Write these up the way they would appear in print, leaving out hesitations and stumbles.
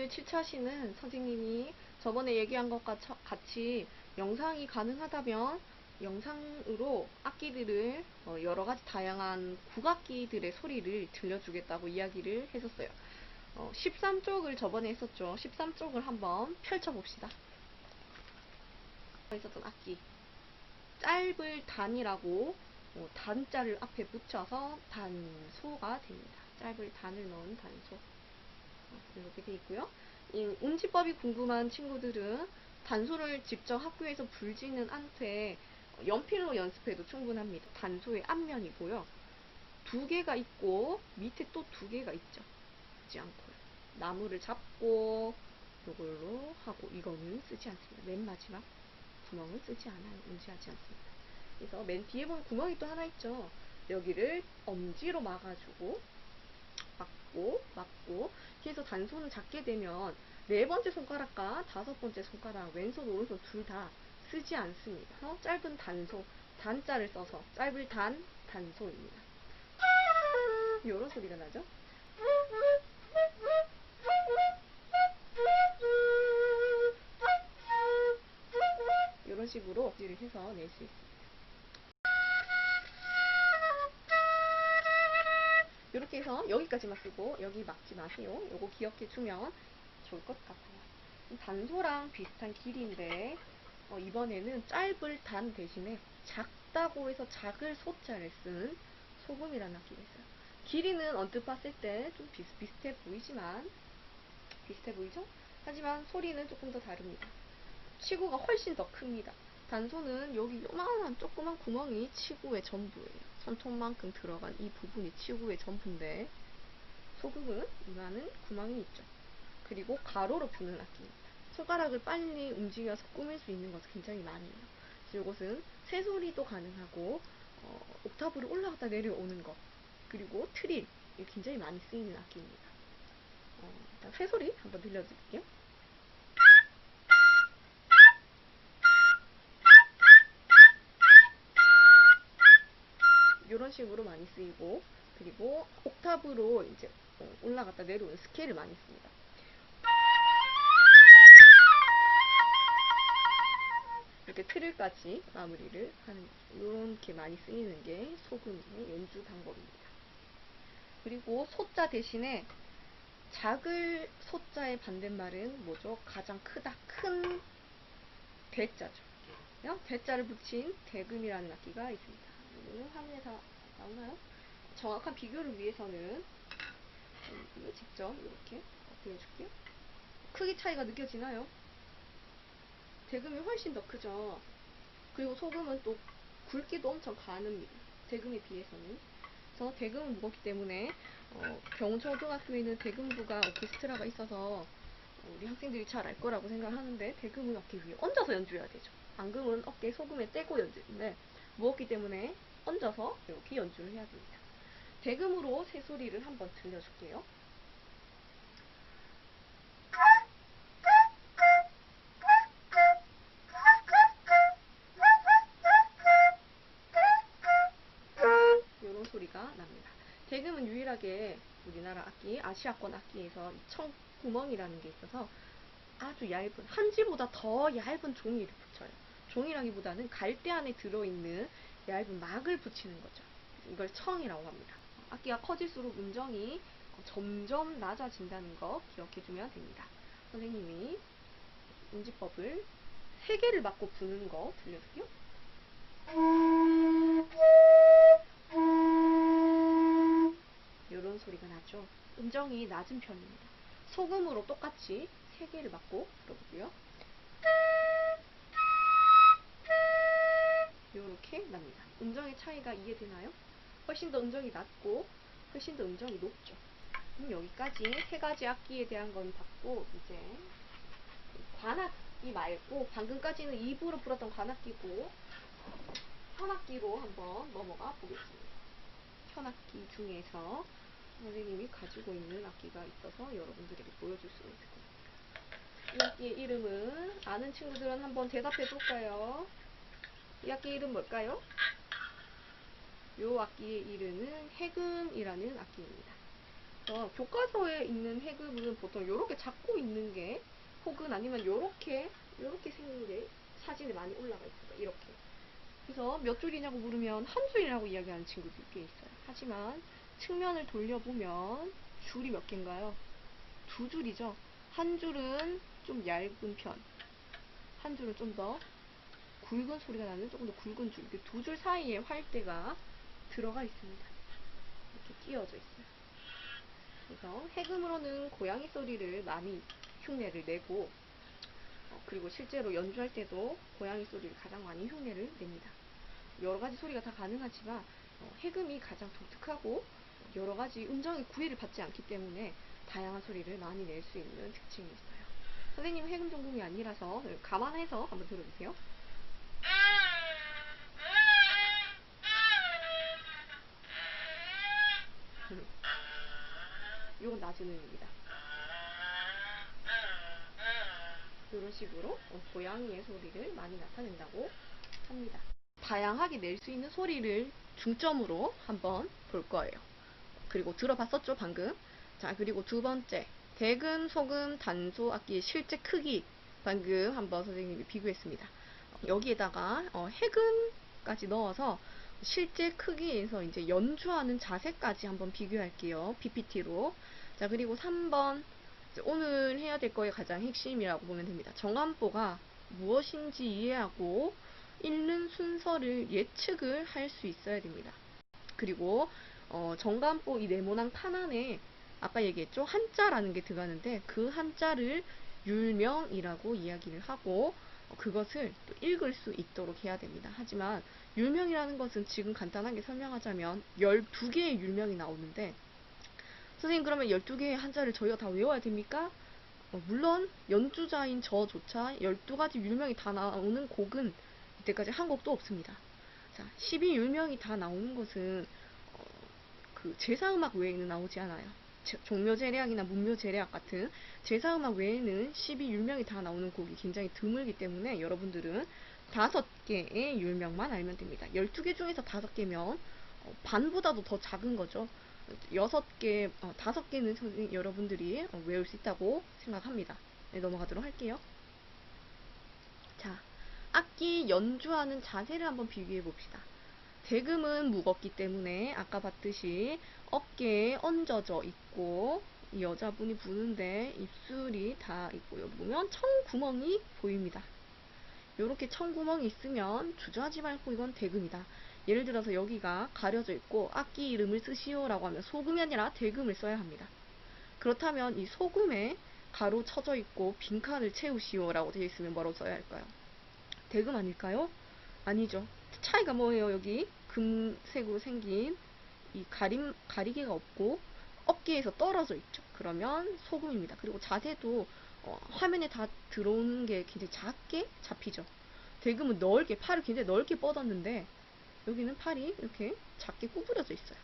악기를 칠차시는 선생님이 저번에 얘기한 것과 같이 영상이 가능하다면 영상으로 악기들을 여러가지 다양한 국악기들의 소리를 들려주겠다고 이야기를 했었어요. 13쪽을 저번에 했었죠. 13쪽을 한번 펼쳐봅시다. 있었던 악기 짧을 단이라고 단자를 앞에 붙여서 단소가 됩니다. 짧을 단을 넣은 단소 이렇게 되어 있고요. 이 운지법이 궁금한 친구들은 단소를 직접 학교에서 불지는 않되 연필로 연습해도 충분합니다. 단소의 앞면이고요. 두 개가 있고 밑에 또 두 개가 있죠. 쓰지 않고요. 나무를 잡고 이걸로 하고 이거는 쓰지 않습니다. 맨 마지막 구멍을 쓰지 않아요. 운지하지 않습니다. 그래서 맨 뒤에 보면 구멍이 또 하나 있죠. 여기를 엄지로 막아주고 막고 그래서 단소는 잡게 되면 네 번째 손가락과 다섯 번째 손가락 왼손 오른손 둘 다 쓰지 않습니다. 짧은 단소 단자를 써서 짧을 단소입니다. 이런 소리가 나죠. 이런 식으로 를 해서 낼 수 있습니다. 이렇게 해서 여기까지만 쓰고 여기 막지 마세요. 요거 기억해 주면 좋을 것 같아요. 단소랑 비슷한 길이인데 이번에는 짧을 단 대신에 작다고 해서 작을 소자를 쓴 소금이라는 악기가 있어요. 길이는 언뜻 봤을 때 좀 비슷해 보이지만 비슷해 보이죠? 하지만 소리는 조금 더 다릅니다. 치구가 훨씬 더 큽니다. 단소는 여기 요만한 조그만 구멍이 치구의 전부예요. 손톱만큼 들어간 이 부분이 치구의 전부인데 소금은 이만한 구멍이 있죠. 그리고 가로로 부는 악기입니다. 손가락을 빨리 움직여서 꾸밀 수 있는 것은 굉장히 많아요. 이것은 새소리도 가능하고 옥타브를 올라갔다 내려오는 것 그리고 트릴 굉장히 많이 쓰이는 악기입니다. 일단 새소리 한번 들려드릴게요. 이런 식으로 많이 쓰이고 그리고 옥타브로 이제 올라갔다 내려오는 스케일을 많이 씁니다. 이렇게 트릴까지 마무리를 하는 거죠. 이렇게 많이 쓰이는 게 소금의 연주 방법입니다. 그리고 소자 대신에 작을 소자의 반대말은 뭐죠? 가장 크다, 큰 대자죠. 대자를 붙인 대금이라는 악기가 있습니다. 이거는 화면에 다 나오나요? 정확한 비교를 위해서는 직접 이렇게 보여줄게요. 크기 차이가 느껴지나요? 대금이 훨씬 더 크죠. 그리고 소금은 또 굵기도 엄청 가늡니다. 대금에 비해서는. 그래서 대금은 무겁기 때문에 경초등학교에는 대금부가 오케스트라가 있어서 우리 학생들이 잘 알 거라고 생각하는데 대금은 어깨 위에 얹어서 연주해야 되죠. 앙금은 어깨 소금에 떼고 연주인데 무겁기 때문에 얹어서 이렇게 연주를 해야 됩니다. 대금으로 새소리를 한번 들려줄게요. 이런 소리가 납니다. 대금은 유일하게 우리나라 악기, 아시아권 악기에서 청구멍이라는 게 있어서 아주 얇은, 한지보다 더 얇은 종이를 붙여요. 종이라기보다는 갈대 안에 들어있는 얇은 막을 붙이는 거죠. 이걸 청이라고 합니다. 악기가 커질수록 음정이 점점 낮아진다는 거 기억해주면 됩니다. 선생님이 운지법을 3개를 맞고 부는 거 들려줄게요. 이런 소리가 나죠. 음정이 낮은 편입니다. 소금으로 똑같이 3개를 맞고 들어보고요. 이렇게 납니다. 음정의 차이가 이해되나요? 훨씬 더 음정이 낮고 훨씬 더 음정이 높죠. 여기까지 3가지 악기에 대한 건 봤고 이제 관악기 말고 방금까지는 입으로 불었던 관악기고 현악기로 한번 넘어가 보겠습니다. 현악기 중에서 선생님이 가지고 있는 악기가 있어서 여러분들에게 보여줄 수 있을 것 같아요. 이 악기의 이름은 아는 친구들은 한번 대답해 볼까요? 이 악기 이름 뭘까요? 이 악기의 이름은 해금이라는 악기입니다. 그래서 교과서에 있는 해금은 보통 요렇게 잡고 있는 게, 혹은 아니면 요렇게 생긴 게 사진에 많이 올라가 있어요. 이렇게. 그래서 몇 줄이냐고 물으면 한 줄이라고 이야기하는 친구들이 꽤 있어요. 하지만 측면을 돌려보면 줄이 몇 개인가요? 두 줄이죠. 한 줄은 좀 얇은 편, 한 줄은 좀 더 굵은 소리가 나는 조금 더 굵은 줄. 두 줄 사이에 활대가 들어가 있습니다. 이렇게 끼워져 있어요. 그래서 해금으로는 고양이 소리를 많이 흉내를 내고, 그리고 실제로 연주할 때도 고양이 소리를 가장 많이 흉내를 냅니다. 여러가지 소리가 다 가능하지만 해금이 가장 독특하고 여러가지 음정의 구애를 받지 않기 때문에 다양한 소리를 많이 낼 수 있는 특징이 있어요. 선생님은 해금 전공이 아니라서 감안해서 한번 들어주세요. 이건 낮은 음입니다. 이런 식으로 고양이의 소리를 많이 나타낸다고 합니다. 다양하게 낼 수 있는 소리를 중점으로 한번 볼 거예요. 그리고 들어봤었죠, 방금? 자, 그리고 두 번째, 대금, 소금, 단소 악기의 실제 크기, 방금 한번 선생님이 비교했습니다. 여기에다가 해금까지 넣어서 실제 크기에서 이제 연주하는 자세까지 한번 비교할게요. PPT로. 자, 그리고 3번, 오늘 해야 될 거의 가장 핵심이라고 보면 됩니다. 정안보가 무엇인지 이해하고 읽는 순서를 예측을 할 수 있어야 됩니다. 그리고 정관보 이 네모난 칸 안에 아까 얘기했죠, 한자라는 게 들어가는데 그 한자를 율명이라고 이야기를 하고 그것을 또 읽을 수 있도록 해야 됩니다. 하지만 율명이라는 것은 지금 간단하게 설명하자면 12개의 율명이 나오는데, 선생님 그러면 12개의 한자를 저희가 다 외워야 됩니까? 물론 연주자인 저조차 12가지 율명이 다 나오는 곡은 이때까지 한 곡도 없습니다. 자, 12율명이 다 나오는 것은 그 제사음악 외에는 나오지 않아요. 종묘제례악이나 문묘제례악 같은 제사음악 외에는 12율명이 다 나오는 곡이 굉장히 드물기 때문에 여러분들은 5개의 율명만 알면 됩니다. 12개 중에서 5개면 반보다도 더 작은 거죠. 6개, 5개는 여러분들이 외울 수 있다고 생각합니다. 네, 넘어가도록 할게요. 자, 악기 연주하는 자세를 한번 비교해 봅시다. 대금은 무겁기 때문에 아까 봤듯이 어깨에 얹어져 있고, 이 여자분이 부는데 입술이 다 있고, 여기 보면 청구멍이 보입니다. 이렇게 청구멍이 있으면 주저하지 말고 이건 대금이다. 예를 들어서 여기가 가려져 있고 악기 이름을 쓰시오라고 하면 소금이 아니라 대금을 써야 합니다. 그렇다면 이 소금에 가로 쳐져 있고 빈칸을 채우시오라고 되어 있으면 뭐라고 써야 할까요? 대금 아닐까요? 아니죠. 차이가 뭐예요? 여기 금색으로 생긴 이 가리개가 없고 어깨에서 떨어져 있죠. 그러면 소금입니다. 그리고 자세도 화면에 다 들어오는 게 굉장히 작게 잡히죠. 대금은 넓게, 팔을 굉장히 넓게 뻗었는데 여기는 팔이 이렇게 작게 구부려져 있어요.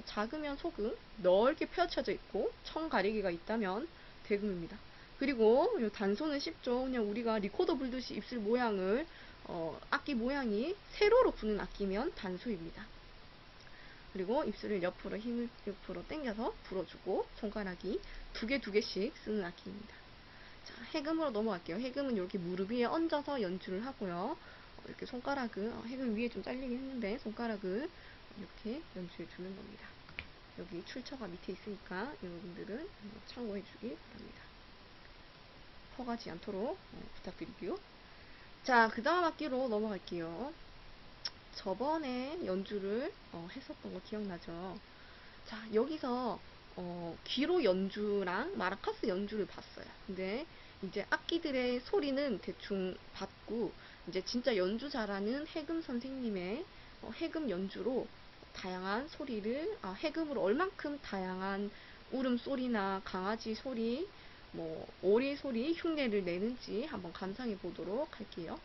작으면 소금, 넓게 펼쳐져 있고 청 가리개가 있다면 대금입니다. 그리고 이 단소는 쉽죠. 그냥 우리가 리코더 불듯이 입술 모양을 악기 모양이 세로로 부는 악기면 단소입니다. 그리고 입술을 옆으로 힘을 옆으로 당겨서 불어주고 손가락이 두 개씩 쓰는 악기입니다. 자, 해금으로 넘어갈게요. 해금은 이렇게 무릎 위에 얹어서 연주를 하고요. 이렇게 손가락을 해금 위에 좀 잘리긴 했는데 손가락을 이렇게 연주해 주는 겁니다. 여기 출처가 밑에 있으니까 여러분들은 참고해 주기 바랍니다. 퍼가지 않도록 부탁드리고요. 자, 그 다음 악기로 넘어갈게요. 저번에 연주를 했었던 거 기억나죠? 자, 여기서 귀로 연주랑 마라카스 연주를 봤어요. 근데 이제 악기들의 소리는 대충 봤고, 이제 진짜 연주 잘하는 해금 선생님의 해금 연주로 다양한 소리를, 해금으로 얼만큼 다양한 울음소리나 강아지 소리, 뭐 오리 소리 흉내를 내는지 한번 감상해 보도록 할게요.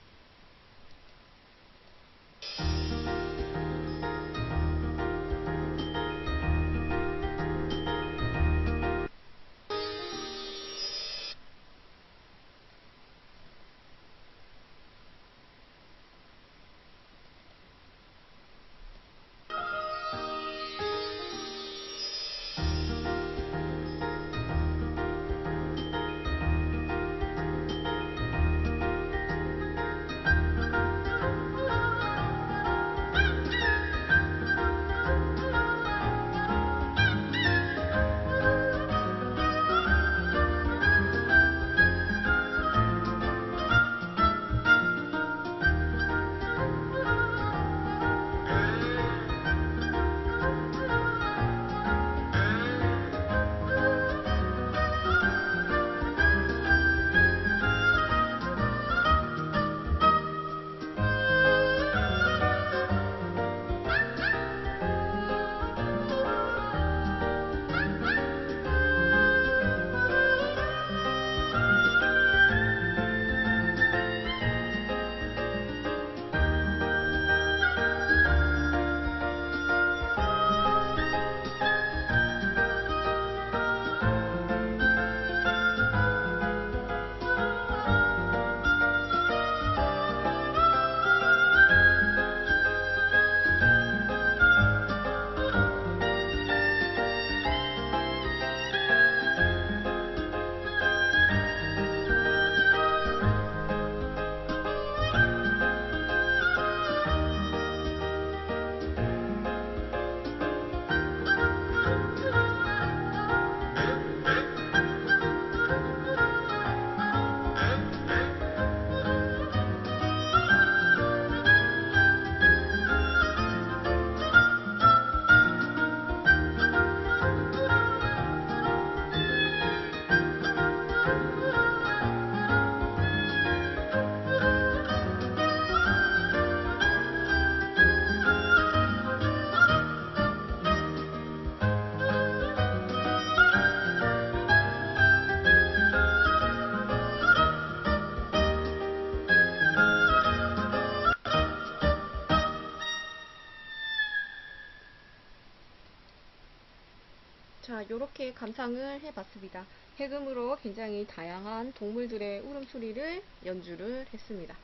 자, 요렇게 감상을 해봤습니다. 해금으로 굉장히 다양한 동물들의 울음소리를 연주를 했습니다.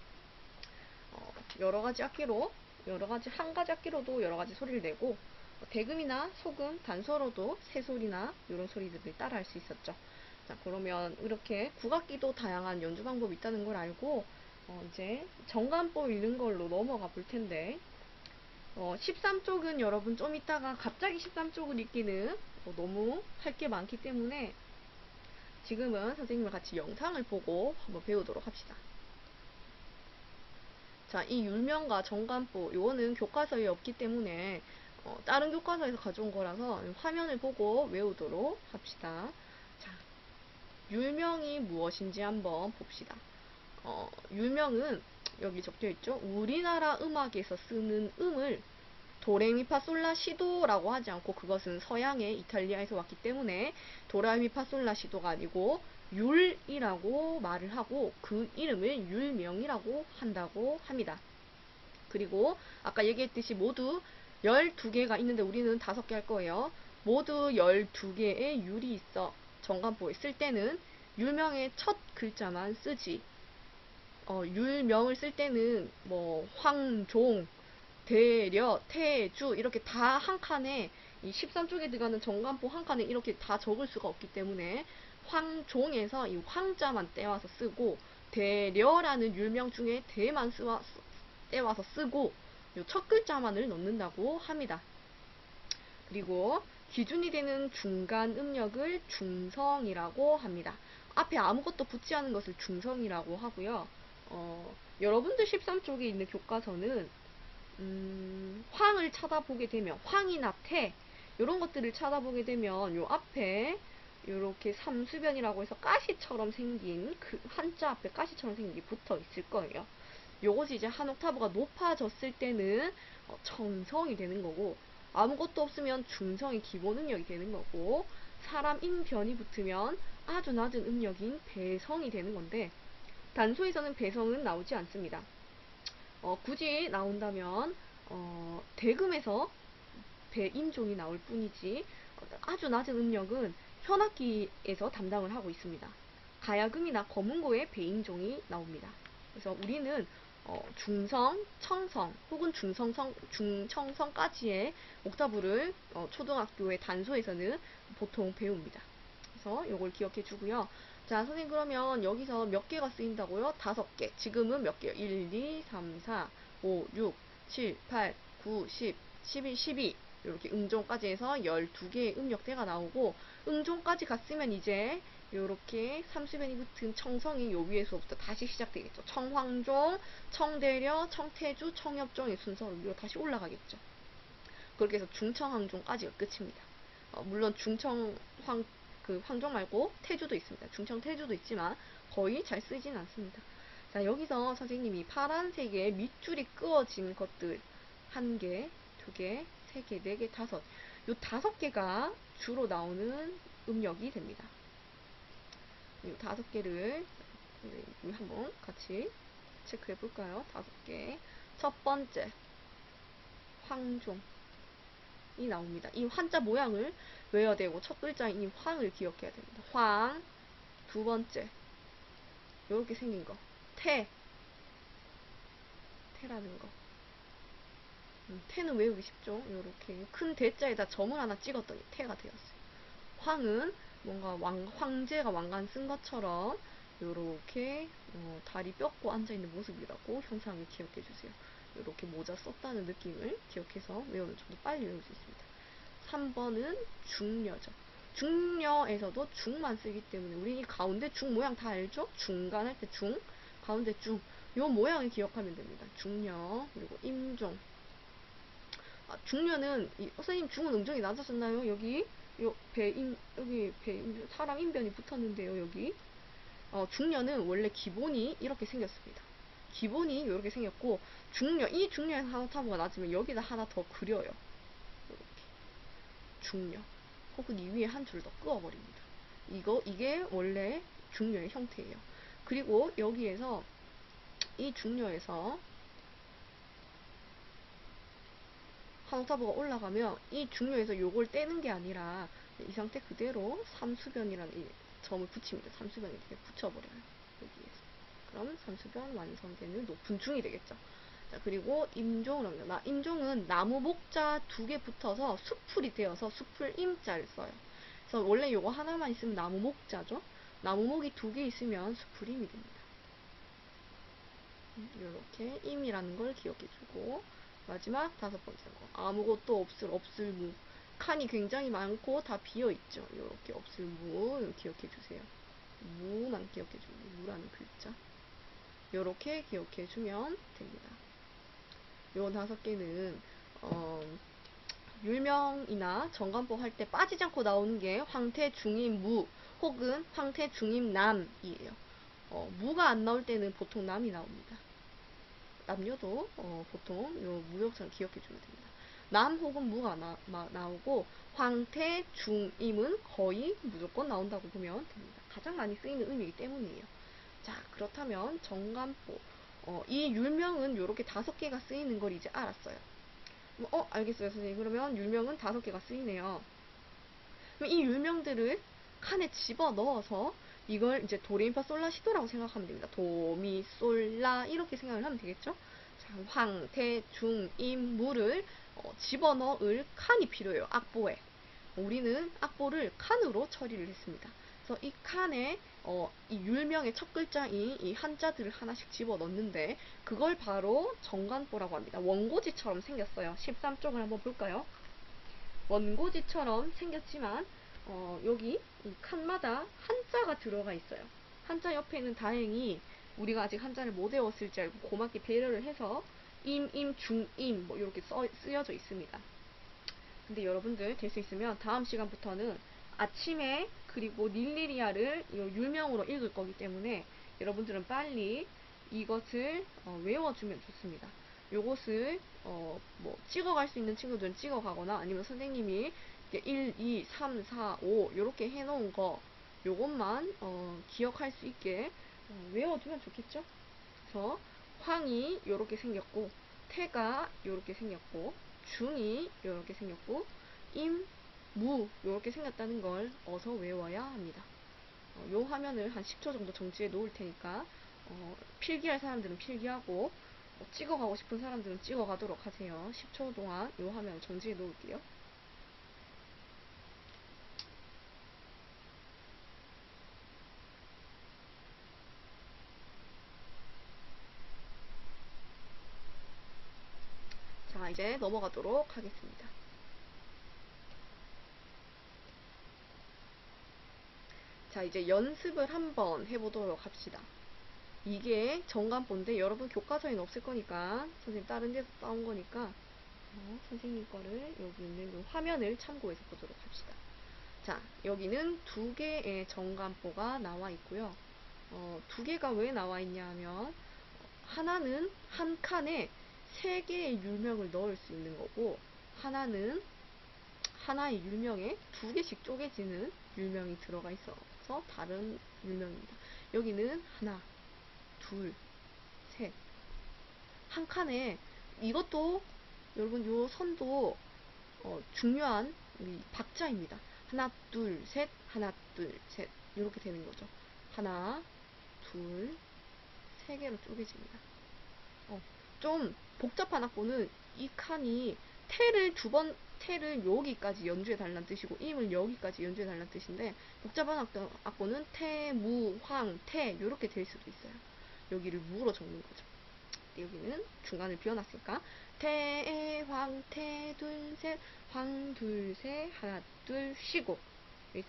여러가지 악기로, 한 가지 악기로도 여러가지 소리를 내고, 대금이나 소금, 단소로도 새소리나 이런 소리들을 따라 할 수 있었죠. 자, 그러면 이렇게 국악기도 다양한 연주 방법이 있다는 걸 알고, 이제 정간법 읽는 걸로 넘어가 볼 텐데, 13쪽은 여러분 좀 이따가 갑자기 13쪽을 읽기는 너무 할 게 많기 때문에 지금은 선생님과 같이 영상을 보고 한번 배우도록 합시다. 자, 이 율명과 정간보, 이거는 교과서에 없기 때문에 다른 교과서에서 가져온 거라서 화면을 보고 외우도록 합시다. 자, 율명이 무엇인지 한번 봅시다. 율명은 여기 적혀 있죠. 우리나라 음악에서 쓰는 음을 도레미파솔라시도라고 하지 않고, 그것은 서양의 이탈리아에서 왔기 때문에 도레미파솔라시도가 아니고 율이라고 말을 하고 그 이름을 율명이라고 한다고 합니다. 그리고 아까 얘기했듯이 모두 12개가 있는데 우리는 5개 할 거예요. 모두 12개의 율이 있어. 정간보에 쓸 때는 율명의 첫 글자만 쓰지. 율명을 쓸 때는 뭐 황종, 대려, 태주 이렇게 다 한 칸에, 이 13쪽에 들어가는 정간보 한 칸에 이렇게 다 적을 수가 없기 때문에 황종에서 이 황자만 떼와서 쓰고, 대려라는 율명 중에 대만 떼와서 쓰고, 요 첫 글자만을 넣는다고 합니다. 그리고 기준이 되는 중간 음력을 중성이라고 합니다. 앞에 아무것도 붙지 않은 것을 중성이라고 하고요. 여러분들 13쪽에 있는 교과서는 황을 찾아보게 되면, 황이나 태 이런 것들을 찾아보게 되면 요 앞에 요렇게 삼수변이라고 해서 가시처럼 생긴, 그 한자 앞에 가시처럼 생긴 게 붙어 있을 거예요. 요것이 이제 한 옥타브가 높아졌을 때는 청성이 되는 거고, 아무것도 없으면 중성이 기본 음력이 되는 거고, 사람 인변이 붙으면 아주 낮은 음력인 배성이 되는 건데, 단소에서는 배성은 나오지 않습니다. 굳이 나온다면 대금에서 배인종이 나올 뿐이지, 아주 낮은 음력은 현악기에서 담당을 하고 있습니다. 가야금이나 검은고의 배인종이 나옵니다. 그래서 우리는 중성, 청성 혹은 중청성까지의 옥타브를 초등학교의 단소에서는 보통 배웁니다. 그래서 이걸 기억해 주고요. 자, 선생님 그러면 여기서 몇 개가 쓰인다고요? 5개. 지금은 몇 개요? 1, 2, 3, 4, 5, 6, 7, 8, 9, 10, 11, 12 이렇게 음종까지 해서 12개의 음역대가 나오고, 음종까지 갔으면 이제 요렇게 삼수변이 붙은 청성이 요 위에서부터 다시 시작되겠죠. 청황종, 청대려, 청태주, 청엽종의 순서로 위로 다시 올라가겠죠. 그렇게 해서 중청황종까지가 끝입니다. 물론 황종 말고 태주도 있습니다. 중청 태주도 있지만 거의 잘 쓰진 않습니다. 자, 여기서 선생님이 파란색에 밑줄이 그어진 것들 1개, 2개, 3개, 4개, 5. 요 5개가 주로 나오는 음역이 됩니다. 이 5개를 한번 같이 체크해 볼까요? 5개. 첫 번째, 황종이 나옵니다. 이 환자 모양을 외워야 되고, 첫 글자인 이 황을 기억해야 됩니다. 황. 두 번째, 요렇게 생긴 거. 태라는 거. 태는 외우기 쉽죠? 요렇게 큰 대자에다 점을 하나 찍었더니 태가 되었어요. 황은 뭔가 황제가 왕관 쓴 것처럼 요렇게 다리 뼈고 앉아있는 모습이라고 형상을 기억해 주세요. 요렇게 모자 썼다는 느낌을 기억해서 외우면 좀 더 빨리 외울 수 있습니다. 3번은 중려죠. 중려에서도 중만 쓰기 때문에 우리 이 가운데 중 모양 다 알죠? 중간 할 때 중, 가운데 중, 요 모양을 기억하면 됩니다. 중려. 그리고 임종. 중려는 선생님 중은 음정이 낮아졌나요? 여기 여기 사람 인변이 붙었는데요. 여기 중려는 원래 기본이 이렇게 생겼습니다. 기본이 이렇게 생겼고, 이 중려에서 한 옥타브가 낮으면 여기다 하나 더 그려요. 이렇게 중려. 혹은 이 위에 한 줄 더 그어버립니다. 이게 원래 중려의 형태예요. 그리고 여기에서 이 중려에서 한 옥타브가 올라가면 이 중려에서 요걸 떼는 게 아니라 이 상태 그대로 삼수변이라는 이 점을 붙입니다. 삼수변 이렇게 붙여버려요. 여기에서. 그럼 삼수변 완성되는 높은 중이 되겠죠. 자, 그리고 임종을 합니다. 임종은 나무 목자 2개 붙어서 수풀이 되어서 수풀 임자를 써요. 그래서 원래 요거 하나만 있으면 나무 목자죠. 나무 목이 2개 있으면 수풀 임이 됩니다. 이렇게 임이라는 걸 기억해주고, 마지막 5번째 거, 아무것도 없을 무. 칸이 굉장히 많고 다 비어있죠. 이렇게 없을 무 기억해주세요. 무만 기억해주고, 무라는 글자 이렇게 기억해주면 됩니다. 요 5개는 율명이나 정관법 할 때 빠지지 않고 나오는 게 황태, 중임, 무 혹은 황태, 중임, 남이에요. 무가 안 나올 때는 보통 남이 나옵니다. 남녀도 보통 요 무역처럼 기억해 주면 됩니다. 남 혹은 무가 나오고 황태, 중임은 거의 무조건 나온다고 보면 됩니다. 가장 많이 쓰이는 의미이기 때문이에요. 자, 그렇다면 정관법 이 율명은 이렇게 5개가 쓰이는 걸 이제 알았어요. 알겠어요, 선생님. 그러면 율명은 5개가 쓰이네요. 그럼 이 율명들을 칸에 집어 넣어서 이걸 이제 도레미파솔라시도라고 생각하면 됩니다. 도미솔라 이렇게 생각을 하면 되겠죠. 자, 황, 태, 중, 임, 무를 집어넣을 칸이 필요해요. 악보에. 우리는 악보를 칸으로 처리를 했습니다. 그래서 이 칸에 이 율명의 첫 글자인 이 한자들을 하나씩 집어넣는데 그걸 바로 정관보라고 합니다. 원고지처럼 생겼어요. 13쪽을 한번 볼까요? 원고지처럼 생겼지만 여기 이 칸마다 한자가 들어가 있어요. 한자 옆에는 다행히 우리가 아직 한자를 못 외웠을 줄 알고 고맙게 배려를 해서 임, 중임 뭐 이렇게 쓰여져 있습니다. 근데 여러분들 될 수 있으면 다음 시간부터는 아침에 그리고 닐리리아를 율명으로 읽을 거기 때문에 여러분들은 빨리 이것을 외워주면 좋습니다. 요것을 뭐 찍어갈 수 있는 친구들은 찍어가거나 아니면 선생님이 1, 2, 3, 4, 5 이렇게 해놓은 거 요것만 기억할 수 있게 외워두면 좋겠죠? 그래서 황이 요렇게 생겼고 태가 요렇게 생겼고 중이 요렇게 생겼고 임, 무 요렇게 생겼다는 걸 어서 외워야 합니다. 요 화면을 한 10초 정도 정지해 놓을 테니까 필기할 사람들은 필기하고 찍어가고 싶은 사람들은 찍어가도록 하세요. 10초 동안 요 화면 정지해 놓을게요. 자, 이제 넘어가도록 하겠습니다. 자, 이제 연습을 한번 해보도록 합시다. 이게 정관본데 여러분 교과서에는 없을 거니까 선생님 다른 데서 따온 거니까 선생님 거를 여기 있는 이 화면을 참고해서 보도록 합시다. 자, 여기는 2개의 정관보가 나와 있고요. 2개가 왜 나와 있냐 하면 하나는 한 칸에 3개의 율명을 넣을 수 있는 거고 하나는 하나의 율명에 2개씩 쪼개지는 율명이 들어가 있어서 다른 율명입니다. 여기는 하나, 둘, 셋. 한 칸에 이것도 여러분 요 선도 중요한 박자입니다. 하나, 둘, 셋, 하나, 둘, 셋. 이렇게 되는 거죠. 하나, 둘, 3개로 쪼개집니다. 좀 복잡한 악보는 이 칸이 태를 여기까지 연주해 달라는 뜻이고 임을 여기까지 연주해 달라는 뜻인데 복잡한 악보는 태, 무, 황, 태 이렇게 될 수도 있어요. 여기를 무로 적는 거죠. 여기는 중간을 비워놨으니까 태, 황, 태, 둘, 셋, 황, 둘, 셋, 하나, 둘, 쉬고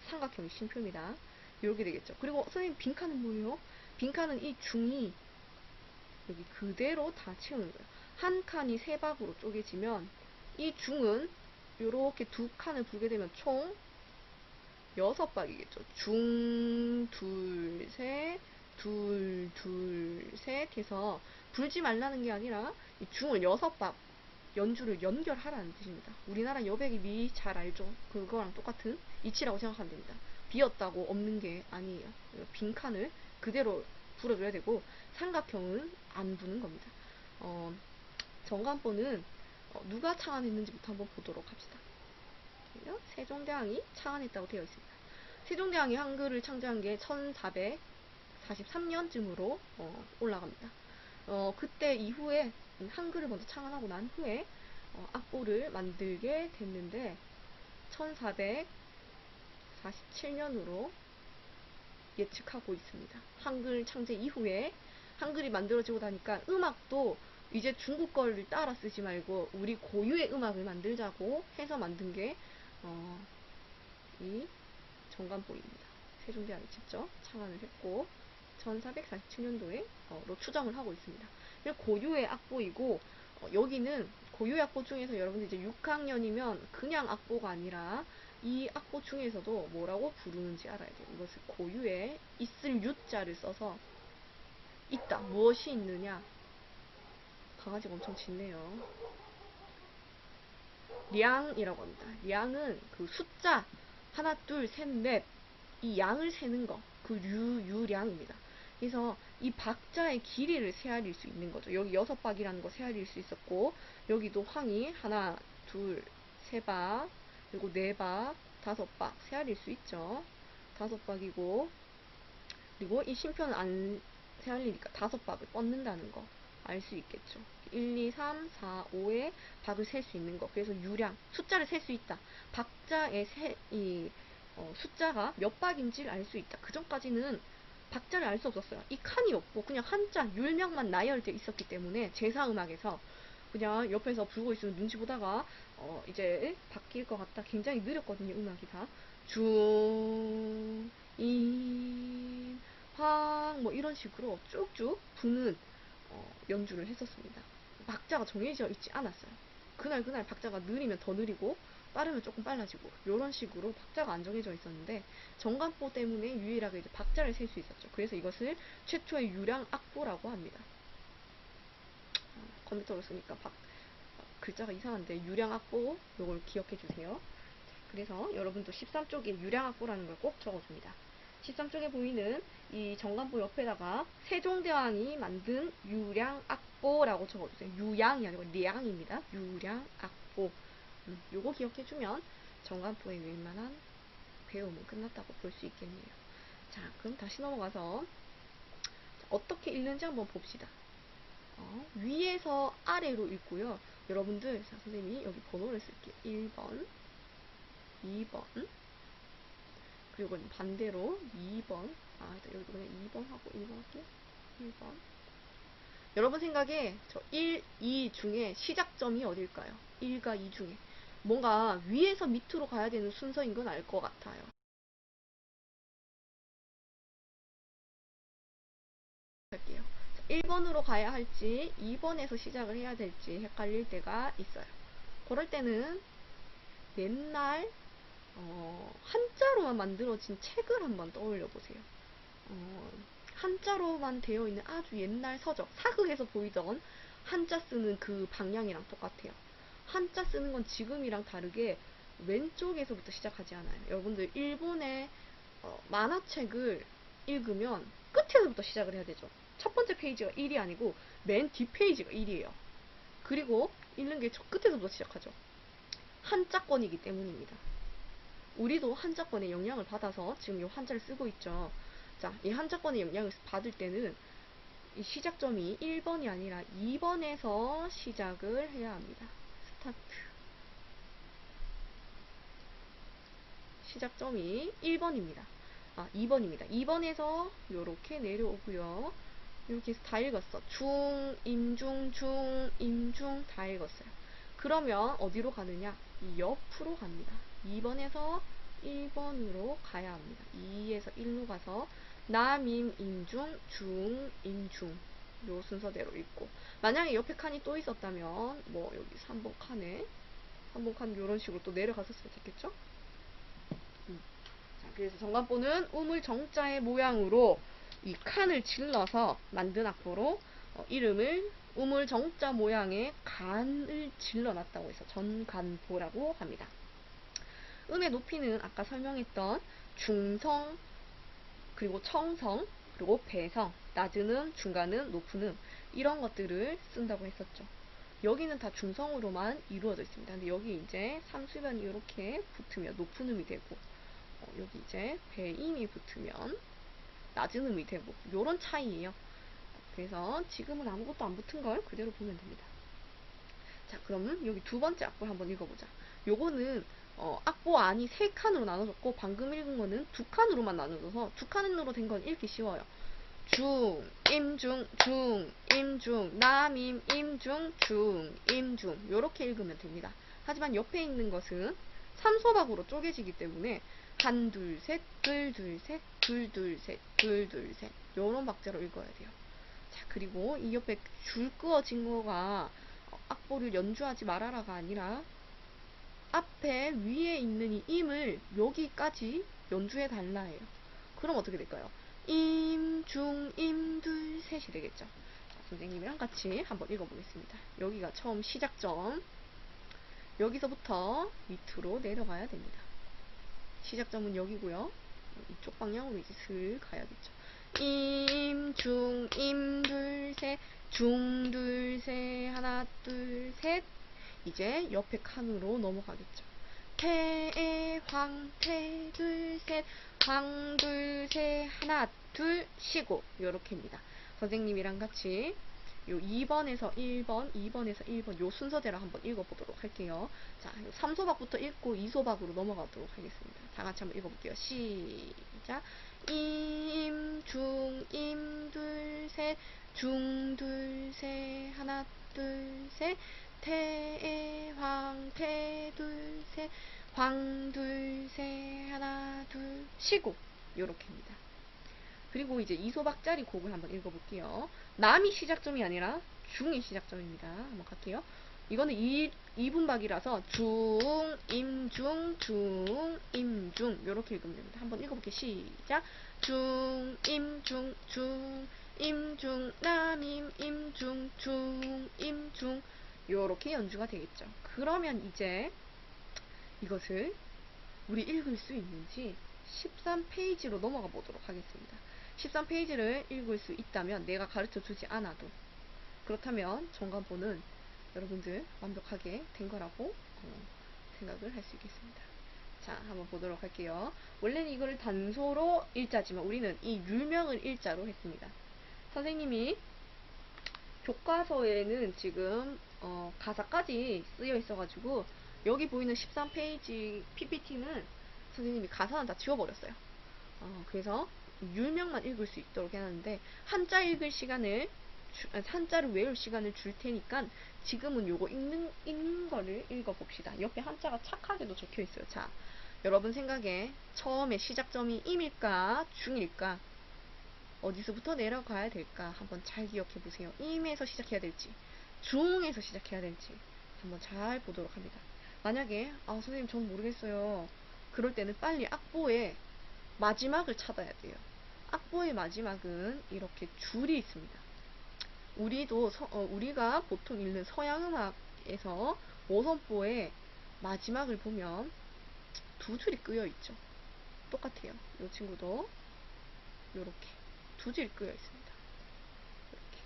삼각형이 쉼표입니다. 이렇게 되겠죠. 그리고 선생님 빈칸은 뭐예요? 빈칸은 이 중이 여기 그대로 다 채우는 거예요. 한 칸이 3박으로 쪼개지면 이 중은 이렇게 2칸을 불게 되면 총 6박이겠죠. 중, 둘, 셋, 둘, 둘, 셋 해서 불지 말라는 게 아니라 이 중을 6박 연주를 연결하라는 뜻입니다. 우리나라 여백이 미 잘 알죠? 그거랑 똑같은 이치라고 생각하면 됩니다. 비었다고 없는 게 아니에요. 빈칸을 그대로 불어줘야 되고 삼각형은 안 부는 겁니다. 정관보는 누가 창안했는지부터 한번 보도록 합시다. 세종대왕이 창안했다고 되어 있습니다. 세종대왕이 한글을 창제한 게 1443년쯤으로 올라갑니다. 그때 이후에 한글을 먼저 창안하고 난 후에 악보를 만들게 됐는데 1447년으로 예측하고 있습니다. 한글 창제 이후에 한글이 만들어지고 나니까 음악도 이제 중국 거를 따라 쓰지 말고 우리 고유의 음악을 만들자고 해서 만든 게 이 정간보입니다. 세종대왕이 직접 창안을 했고 1447년도에 로 추정을 하고 있습니다. 고유의 악보이고 여기는 고유의 악보 중에서 여러분들 이제 6학년이면 그냥 악보가 아니라 이 악보 중에서도 뭐라고 부르는지 알아야 돼요. 이것을 고유의 있을 유자를 써서 있다. 무엇이 있느냐? 강아지가 엄청 짖네요. 량이라고 합니다. 량은 그 숫자 하나, 둘, 셋, 넷 이 양을 세는 거. 그 유량입니다. 그래서 이 박자의 길이를 세알일 수 있는 거죠. 여기 6박이라는 거 세알일 수 있었고 여기도 황이 하나, 둘, 세 박, 그리고 4박, 5박 세알일 수 있죠. 5박이고 그리고 이 심표는 안 세알리니까 5박을 뻗는다는 거 알 수 있겠죠. 1, 2, 3, 4, 5의 박을 셀 수 있는 거. 그래서 유량, 숫자를 셀 수 있다. 박자의 숫자가 몇 박인지를 알 수 있다. 그 전까지는 박자를 알 수 없었어요. 이 칸이 없고 그냥 한자, 율명만 나열되어 있었기 때문에 제사음악에서 그냥 옆에서 부르고 있으면 눈치 보다가 이제 바뀔 것 같다. 굉장히 느렸거든요. 음악이 다. 중, 임, 황, 뭐 이런 식으로 쭉쭉 부는 연주를 했었습니다. 박자가 정해져 있지 않았어요. 그날 박자가 느리면 더 느리고 빠르면 조금 빨라지고 이런 식으로 박자가 안 정해져 있었는데 정간보 때문에 유일하게 이제 박자를 셀 수 있었죠. 그래서 이것을 최초의 유량 악보라고 합니다. 컴퓨터로 쓰니까 글자가 이상한데 유량 악보 이걸 기억해 주세요. 그래서 여러분도 13쪽에 유량 악보라는 걸 꼭 적어줍니다. 13쪽에 보이는 이 정간보 옆에다가 세종대왕이 만든 유량 악보라고 적어주세요. 유양이 아니고 량입니다. 유량 악보. 요거 기억해주면 정간보의 웬만한 배움은 끝났다고 볼 수 있겠네요. 자, 그럼 다시 넘어가서 어떻게 읽는지 한번 봅시다. 위에서 아래로 읽고요. 여러분들, 자, 선생님이 여기 번호를 쓸게요. 1번, 2번, 그리고 반대로 2번, 여기도 그냥 2번 하고 1번 할게요. 1번. 여러분 생각에 저 1, 2 중에 시작점이 어딜까요? 1과 2 중에. 뭔가 위에서 밑으로 가야 되는 순서인 건 알 것 같아요. 할게요. 1번으로 가야 할지 2번에서 시작을 해야 될지 헷갈릴 때가 있어요. 그럴 때는 옛날 한자로만 만들어진 책을 한번 떠올려 보세요. 한자로만 되어 있는 아주 옛날 서적, 사극에서 보이던 한자 쓰는 그 방향이랑 똑같아요. 한자 쓰는 건 지금이랑 다르게 왼쪽에서부터 시작하지 않아요. 여러분들 일본의 만화책을 읽으면 끝에서부터 시작을 해야 되죠. 첫 번째 페이지가 1이 아니고 맨 뒷 페이지가 1이에요. 그리고 읽는 게 저 끝에서부터 시작하죠. 한자권이기 때문입니다. 우리도 한자권의 영향을 받아서 지금 이 한자를 쓰고 있죠. 자, 이 한자권의 영향을 받을 때는 이 시작점이 1번이 아니라 2번에서 시작을 해야 합니다. 스타트. 시작점이 1번입니다. 2번입니다. 2번에서 이렇게 내려오고요. 이렇게 해서 다 읽었어. 중, 임중, 중, 임중 다 읽었어요. 그러면 어디로 가느냐? 이 옆으로 갑니다. 2번에서 1번으로 가야 합니다. 2에서 1로 가서 남, 임, 중, 중, 임, 중 요 순서대로 읽고 만약에 옆에 칸이 또 있었다면 뭐 여기 3번 칸에 3번 칸 이런 식으로 또 내려갔었으면 좋겠죠? 자, 그래서 정간보는 우물 정자의 모양으로 이 칸을 질러서 만든 악보로 이름을 우물 정자 모양의 간을 질러놨다고 해서 전간보라고 합니다. 음의 높이는 아까 설명했던 중성, 그리고 청성, 그리고 배성, 낮은 음, 중간 음, 높은 음 이런 것들을 쓴다고 했었죠. 여기는 다 중성으로만 이루어져 있습니다. 근데 여기 이제 상수변이 이렇게 붙으면 높은 음이 되고, 여기 이제 배임이 붙으면 낮은 음이 되고, 요런 차이예요. 그래서 지금은 아무것도 안 붙은 걸 그대로 보면 됩니다. 자, 그러면 여기 두 번째 악보를 한번 읽어보자. 요거는 악보 안이 세 칸으로 나눠졌고, 방금 읽은 거는 두 칸으로만 나눠져서 두 칸으로 된 건 읽기 쉬워요. 중, 임중, 중, 임중, 남임, 임중, 중, 임중 요렇게 읽으면 됩니다. 하지만 옆에 있는 것은 3소박으로 쪼개지기 때문에 한, 둘, 셋, 둘, 둘, 셋, 둘, 둘, 셋, 둘, 둘, 셋 요런 박자로 읽어야 돼요. 자, 그리고 이 옆에 줄 그어진 거가 악보를 연주하지 말아라가 아니라 앞에 위에 있는 이 임을 여기까지 연주해 달라예요. 그럼 어떻게 될까요? 임, 중, 임, 둘, 셋이 되겠죠. 자, 선생님이랑 같이 한번 읽어보겠습니다. 여기가 처음 시작점. 여기서부터 밑으로 내려가야 됩니다. 시작점은 여기고요. 이쪽 방향으로 이제 슬 가야겠죠. 임, 중, 임, 둘, 셋, 중, 둘, 셋, 하나, 둘, 셋. 이제 옆에 칸으로 넘어가겠죠. 태, 황, 태, 둘, 셋, 황, 둘, 셋, 하나, 둘, 쉬고 요렇게입니다. 선생님이랑 같이 요 2번에서 1번, 2번에서 1번 요 순서대로 한번 읽어보도록 할게요. 자, 3소박부터 읽고 2소박으로 넘어가도록 하겠습니다. 다 같이 한번 읽어볼게요. 시작. 임, 중, 임, 둘, 셋, 중, 둘, 셋, 하나, 둘, 셋, 태, 황, 태, 둘, 셋, 황, 둘, 셋, 하나, 둘, 쉬고 요렇게입니다. 그리고 이제 2소박짜리 곡을 한번 읽어볼게요. 남이 시작점이 아니라 중이 시작점입니다. 한번 갈게요. 이거는 2분박이라서 중, 임중, 중, 임중 요렇게 읽으면 됩니다. 한번 읽어볼게요. 시작. 중, 임중, 중, 임중, 남임, 임중, 중, 임중 요렇게 연주가 되겠죠. 그러면 이제 이것을 우리 읽을 수 있는지 13페이지로 넘어가 보도록 하겠습니다. 13페이지를 읽을 수 있다면 내가 가르쳐 주지 않아도 그렇다면 정관보는 여러분들 완벽하게 된 거라고 생각을 할 수 있겠습니다. 자, 한번 보도록 할게요. 원래는 이거를 단소로 일자지만 우리는 이 율명을 일자로 했습니다. 선생님이 교과서에는 지금 가사까지 쓰여 있어가지고 여기 보이는 13페이지 PPT는 선생님이 가사는 다 지워버렸어요. 그래서 율명만 읽을 수 있도록 해놨는데 한자 읽을 시간을 한자를 외울 시간을 줄 테니까 지금은 요거 읽는 거를 읽어봅시다. 옆에 한자가 착하게도 적혀 있어요. 자, 여러분 생각에 처음에 시작점이 임일까 중일까 어디서부터 내려가야 될까 한번 잘 기억해 보세요. 임에서 시작해야 될지 중에서 시작해야 될지 한번 잘 보도록 합니다. 만약에 선생님 전 모르겠어요. 그럴 때는 빨리 악보의 마지막을 찾아야 돼요. 악보의 마지막은 이렇게 줄이 있습니다. 우리가 보통 읽는 서양음악에서 5선보의 마지막을 보면 두 줄이 끄여 있죠. 똑같아요. 이 친구도 이렇게 두 줄이 끄여 있습니다. 이렇게.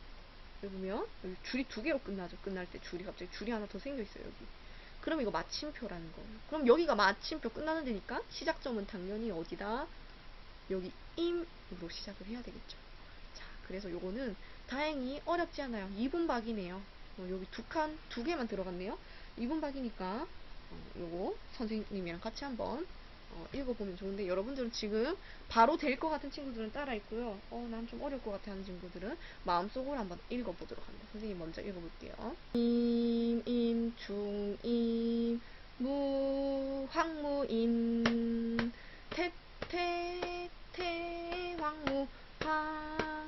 여기 보면 여기 줄이 두 개로 끝나죠. 끝날 때 줄이 갑자기 줄이 하나 더 생겨 있어요. 여기. 그럼 이거 마침표라는 거예요. 그럼 여기가 마침표 끝나는 데니까 시작점은 당연히 어디다? 여기 임으로 시작을 해야 되겠죠. 자, 그래서 요거는 다행히 어렵지 않아요. 2분박이네요. 여기 두 개만 들어갔네요. 2분박이니까 요거 선생님이랑 같이 한번 읽어보면 좋은데 여러분들은 지금 바로 될 것 같은 친구들은 따라 읽고요. 난 좀 어려울 것 같아 하는 친구들은 마음속으로 한번 읽어보도록 합니다. 선생님 먼저 읽어볼게요. 임, 중, 임, 황무, 태, 황무, 황,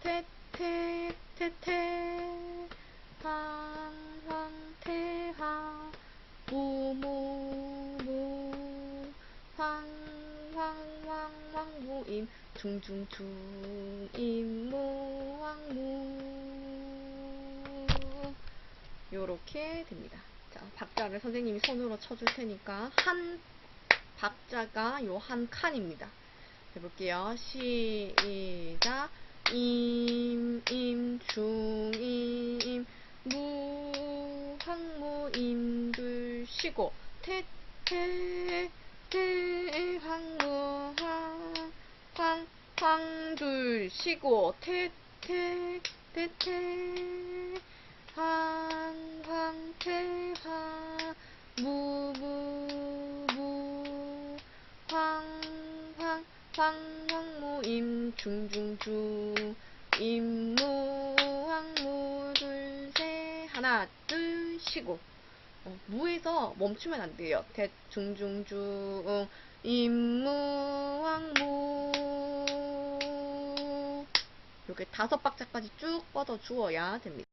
태, 황, 태, 무, 황무임, 중, 황무 요렇게 됩니다. 자, 박자를 선생님이 손으로 쳐줄 테니까 한 박자가 요 한 칸입니다. 해볼게요. 시작. 중임 항무 임둘 쉬고 항무 황둘 쉬고 황무 항무 둘셋 하나 둘 쉬고 무에서 멈추면 안 돼요. 황무 이렇게 5박자까지 쭉 뻗어 주어야 됩니다.